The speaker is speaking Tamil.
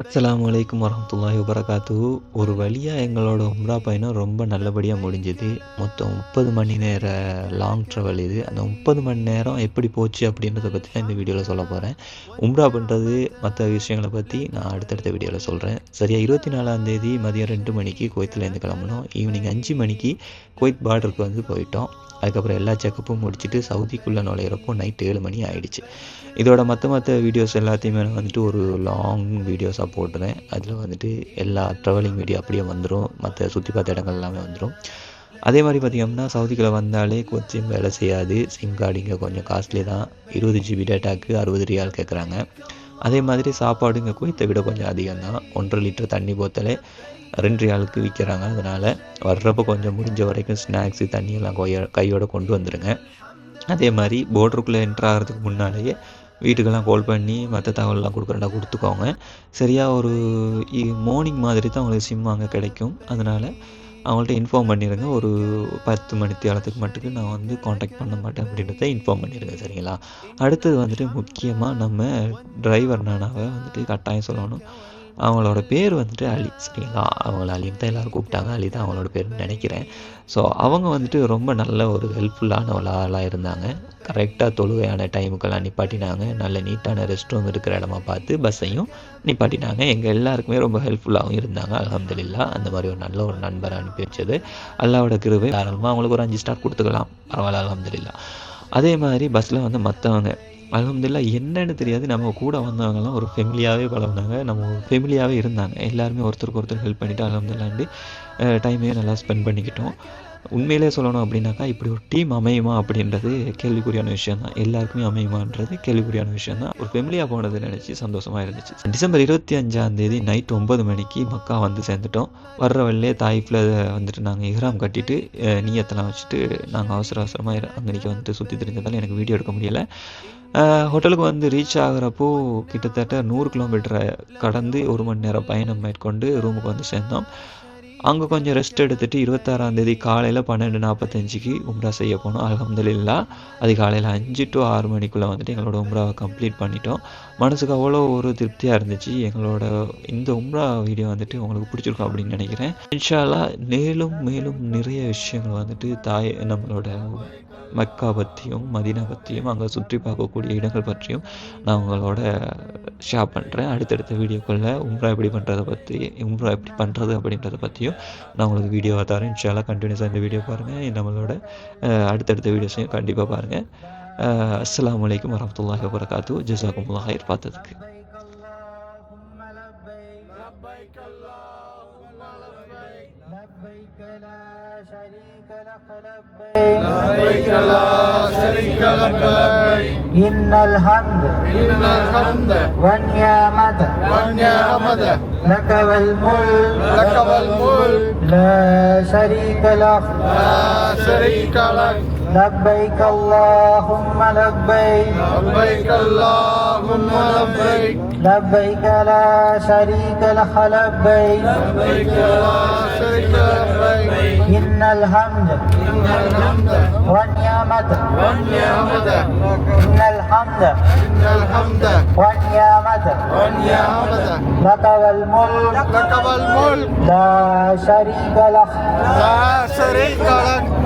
அஸ்ஸலாமு அலைக்கும் வரஹ்மத்துல்லாஹி வபரகாத்துஹு. ஒரு வழியா எங்களோட உம்ரா பயணம் ரொம்ப நல்லபடியா முடிஞ்சுது. மொத்தம் 30 மணி நேர லாங் ட்ராவல் இது. அந்த 30 மணி நேரம் எப்படி போச்சு அப்படின்றத பற்றி தான் இந்த வீடியோவில் சொல்ல போகிறேன். உம்ரா பண்ணுறது மற்ற விஷயங்களை பற்றி நான் அடுத்தடுத்த வீடியோவில் சொல்கிறேன். சரியா 24ஆம் தேதி மதியம் 2 மணிக்கு குவைத்திலேருந்து கிளம்பணும். ஈவினிங் 5 மணிக்கு குவைத் பார்டருக்கு வந்து போயிட்டோம். அதுக்கப்புறம் எல்லா செக்கப்பும் முடிச்சுட்டு சவுதிக்குள்ளே நுழையிறப்போ நைட் 7 மணி ஆகிடுச்சு. இதோட மற்ற வீடியோஸ் எல்லாத்தையுமே நான் வந்துட்டு ஒரு லாங் வீடியோஸாக போட்டுறேன். அதில் வந்துட்டு எல்லா ட்ராவலிங் வீடியோ அப்படியே வந்துடும், மற்ற சுற்றி பார்த்த இடங்கள் எல்லாமே வந்துடும். அதே மாதிரி பார்த்திங்கன்னா சவுதிக்குள்ளே வந்தாலே சிம் வேலை செய்யாது. சிம் கார்டு இங்கே கொஞ்சம் காஸ்ட்லி தான். 20 GB டேட்டாக்கு 60 ரியால் கேட்குறாங்க. அதே மாதிரி சாப்பாடு இங்கே குவைத்தை விட கொஞ்சம் அதிகம் தான். 1.5 லிட்டர் தண்ணி போத்தலே 2 ரியாலுக்கு விற்கிறாங்க. அதனால் வர்றப்போ கொஞ்சம் முடிஞ்ச வரைக்கும் ஸ்நாக்ஸு தண்ணியெல்லாம் கையோடு கொண்டு வந்துடுங்க. அதே மாதிரி போர்டருக்குள்ளே என்ட்ரு ஆகிறதுக்கு முன்னாலேயே வீட்டுக்கெல்லாம் கால் பண்ணி மற்ற தகவலெலாம் கொடுத்துக்கோங்க. சரியாக ஒரு மார்னிங் மாதிரி தான் உங்களுக்கு சிம் அங்கே கிடைக்கும். அதனால் அவங்கள்ட்ட இன்ஃபார்ம் பண்ணிடுங்க. ஒரு 10 மணித்தியாலத்துக்கு மட்டுக்கு நான் வந்து காண்டாக்ட் பண்ண மாட்டேன் அப்படின்றத இன்ஃபார்ம் பண்ணிடுங்க. சரிங்களா? அடுத்தது வந்துட்டு முக்கியமாக நம்ம டிரைவர் நானாவை வந்துட்டு கட்டாயம் சொல்லணும். அவங்களோட பேர் வந்துட்டு அலி. சரிங்களா? அவங்கள அலின்னு தான் எல்லோரும் கூப்பிட்டாங்க. அலி தான் அவங்களோட பேர்னு நினைக்கிறேன். ஸோ அவங்க வந்துட்டு ரொம்ப நல்ல ஒரு ஹெல்ப்ஃபுல்லான ஒரு ஆளாக இருந்தாங்க. கரெக்டாக தொழுகையான டைமுக்கெல்லாம் நிப்பாட்டினாங்க. நல்ல நீட்டான ரெஸ்ட் ரூம் இருக்கிற இடமா பார்த்து பஸ்ஸையும் நிப்பாட்டினாங்க. எங்கள் எல்லாருக்குமே ரொம்ப ஹெல்ப்ஃபுல்லாகவும் இருந்தாங்க. அல்ஹம்துலில்லாஹ். அந்த மாதிரி ஒரு நல்ல ஒரு நண்பரை அனுப்பி வச்சது அல்லாஹ்வோட கிருபை. தாராளமாக அவங்களுக்கு ஒரு 5 ஸ்டார் கொடுத்துக்கலாம், பரவாயில்ல, அல்ஹம்துலில்லாஹ். அதே மாதிரி பஸ்ஸில் வந்து மற்றவங்க அல்ஹம்துலில்லாஹ் என்னன்னு தெரியாது, நம்ம கூட வந்தவங்கலாம் ஒரு ஃபெமிலியாகவே பழகுனாங்க. நம்ம ஒரு ஃபெமிலியாகவே இருந்தாங்க. எல்லாருமே ஒருத்தருக்கு ஒருத்தர் ஹெல்ப் பண்ணிவிட்டு அல்ஹம்துலில்லாஹ்ண்டு டைமையும் நல்லா ஸ்பெண்ட் பண்ணிக்கிட்டோம். உண்மையிலே சொல்லணும் அப்படின்னாக்கா இப்படி ஒரு டீம் அமையுமா அப்படின்றது கேள்விக்குறியான விஷயம் தான். எல்லாருக்குமே அமையுமான்றது கேள்விக்குறியான விஷயம் தான். ஒரு ஃபெமிலியாக போனதை நினச்சி சந்தோஷமாக இருந்துச்சு. டிசம்பர் 25ஆம் தேதி நைட் 9 மணிக்கு மக்கா வந்து சேர்ந்துட்டோம். வர்ற வழியிலே தாயிஃபில் வந்துட்டு நாங்கள் இஹ்ராம் கட்டிட்டு நியத்தெல்லாம் வச்சுட்டு நாங்கள் அவசரமாக அங்கனைக்கு வந்துட்டு சுற்றி தெரிஞ்சதால் எனக்கு வீடியோ எடுக்க முடியலை. ஹோட்டலுக்கு வந்து ரீச் ஆகிறப்போ கிட்டத்தட்ட 100 கிலோமீட்டரை கடந்து 1 மணி நேரம் பயணம் மேற்கொண்டு ரூமுக்கு வந்து சேர்ந்தோம். அங்கே கொஞ்சம் ரெஸ்ட் எடுத்துகிட்டு 26ஆம் தேதி காலையில் 12:45க்கு உம்ரா செய்ய போனோம். அல்ஹம்துலில்லாஹ் அதிகாலையில் 5 to 6 மணிக்குள்ளே வந்துட்டு எங்களோட உம்ராவை கம்ப்ளீட் பண்ணிட்டோம். மனசுக்கு அவ்வளோ ஒரு திருப்தியாக இருந்துச்சு. எங்களோட இந்த உம்ரா வீடியோ வந்துட்டு உங்களுக்கு பிடிச்சிருக்கும் அப்படின்னு நினைக்கிறேன். இன்ஷா அல்லாஹ் மேலும் மேலும் நிறைய விஷயங்கள் வந்துட்டு நம்மளோட மக்கா பற்றியும் மதீனா பற்றியும் அங்கே சுற்றி பார்க்கக்கூடிய இடங்கள் பற்றியும் நான் உங்களோட ஷேர் பண்ணுறேன். அடுத்தடுத்த வீடியோக்களில் உம்ரா எப்படி பண்ணுறது அப்படின்றத பற்றியும் நான் உங்களுக்கு வீடியோவாக தரேன். இன்ஷா அல்லாஹ் கண்டினியூஸாக இந்த வீடியோ பாருங்கள். நம்மளோட அடுத்தடுத்த வீடியோஸையும் கண்டிப்பாக பாருங்கள். அஸ்ஸலாமு அலைக்கும் வரஹ்மத்துல்லாஹி வபரகாத்துஹு. ஜஸாக்குமுல்லாஹ் ஹைர் பார்த்ததுக்கு. لبيك لا شريك لك لبيك إن الحمد والنعمة لك والملك لا شريك لك لبيك اللهم لبيك لبيك لا شريك لك لبيك إن الحمد والنعمة إن الحمد والنعمة لك والملك لا شريك لك